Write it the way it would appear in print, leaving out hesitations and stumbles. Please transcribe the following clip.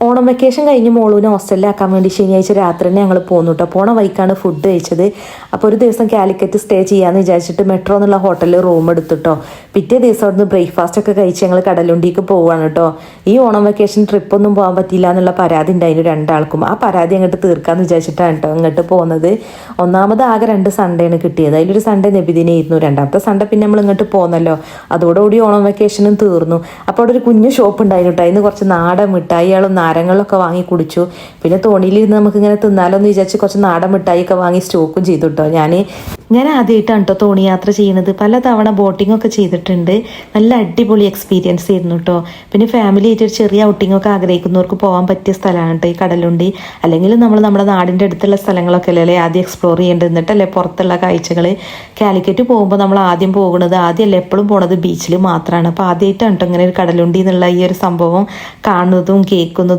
Onam vacation കഴിഞ്ഞ് മോളൂനെ ഹോസ്റ്റലിലാക്കാൻ വേണ്ടി ശനിയാഴ്ച രാത്രി തന്നെ ഞങ്ങൾ പോന്നു കേട്ടോ. പോണ വഴിക്കാണ് ഫുഡ് കഴിച്ചത്. അപ്പോൾ ഒരു ദിവസം കാലിക്കറ്റ് സ്റ്റേ ചെയ്യാമെന്ന് വിചാരിച്ചിട്ട് മെട്രോ എന്നുള്ള ഹോട്ടലിൽ റൂം എടുത്തിട്ടോ. പിറ്റേ ദിവസം അവിടുന്ന് ബ്രേക്ക്ഫാസ്റ്റ് ഒക്കെ കഴിച്ച് ഞങ്ങൾ കടലുണ്ടിക്ക് പോവാണ് കേട്ടോ. ഈ ഓണം വെക്കേഷൻ ട്രിപ്പൊന്നും പോകാൻ പറ്റില്ല എന്നുള്ള പരാതി ഉണ്ടായിരുന്നു രണ്ടാൾക്കും. ആ പരാതി അങ്ങോട്ട് തീർക്കാമെന്ന് വിചാരിച്ചിട്ടാണ് കേട്ടോ ഇങ്ങോട്ട് പോകുന്നത്. ഒന്നാമത് ആകെ 2 സൺഡേയാണ് കിട്ടിയത്. അതിലൊരു സൺഡേ നബിദിനായിരുന്നു. രണ്ടാമത്തെ സൺഡേ പിന്നെ നമ്മൾ ഇങ്ങോട്ട് പോകുന്നല്ലോ. അതോടുകൂടി ഓണം വെക്കേഷനും തീർന്നു. അപ്പോൾ അവിടെ ഒരു കുഞ്ഞു ഷോപ്പ് ഉണ്ടായിരുന്നു കേട്ടോ. അതിന് കുറച്ച് നാടൻ മിഠായികളും നാരങ്ങളൊക്കെ വാങ്ങി കുടിച്ചു. പിന്നെ തോണിയിലിരുന്ന് നമുക്ക് ഇങ്ങനെ തിന്നാലോ എന്ന് വിചാരിച്ച് കുറച്ച് നാടൻ മിഠായിയൊക്കെ വാങ്ങി സ്റ്റോക്കും ചെയ്തു കേട്ടോ. ഞാൻ ആദ്യമായിട്ടാണ് കേട്ടോ തോണി യാത്ര ചെയ്യുന്നത്. പലതവണ ബോട്ടിംഗ് ഒക്കെ ചെയ്തിട്ടുണ്ട്. നല്ല അടിപൊളി എക്സ്പീരിയൻസ് ആയിരുന്നു കേട്ടോ. പിന്നെ ഫാമിലി ആയിട്ട് ഒരു ചെറിയ ഔട്ടിംഗ് ഒക്കെ ആഗ്രഹിക്കുന്നവർക്ക് പോകാൻ പറ്റിയ സ്ഥലമാണ് കേട്ടോ ഈ കടലുണ്ടി. അല്ലെങ്കിൽ നമ്മൾ നമ്മുടെ നാടിൻ്റെ അടുത്തുള്ള സ്ഥലങ്ങളൊക്കെ അല്ലേ ആദ്യം എക്സ്പ്ലോർ ചെയ്യേണ്ടത്, എന്നിട്ടല്ലേ പുറത്തുള്ള കാഴ്ചകൾ. കാലിക്കറ്റ് പോകുമ്പോൾ നമ്മൾ ആദ്യം ആദ്യമല്ല എപ്പോഴും പോണത് ബീച്ചിൽ മാത്രമാണ്. അപ്പോൾ ആദ്യമായിട്ടാണ് കേട്ടോ ഇങ്ങനെ ഒരു കടലുണ്ടി എന്നുള്ള ഈ ഒരു സംഭവം കാണുന്നതും കേൾക്കുന്നതും.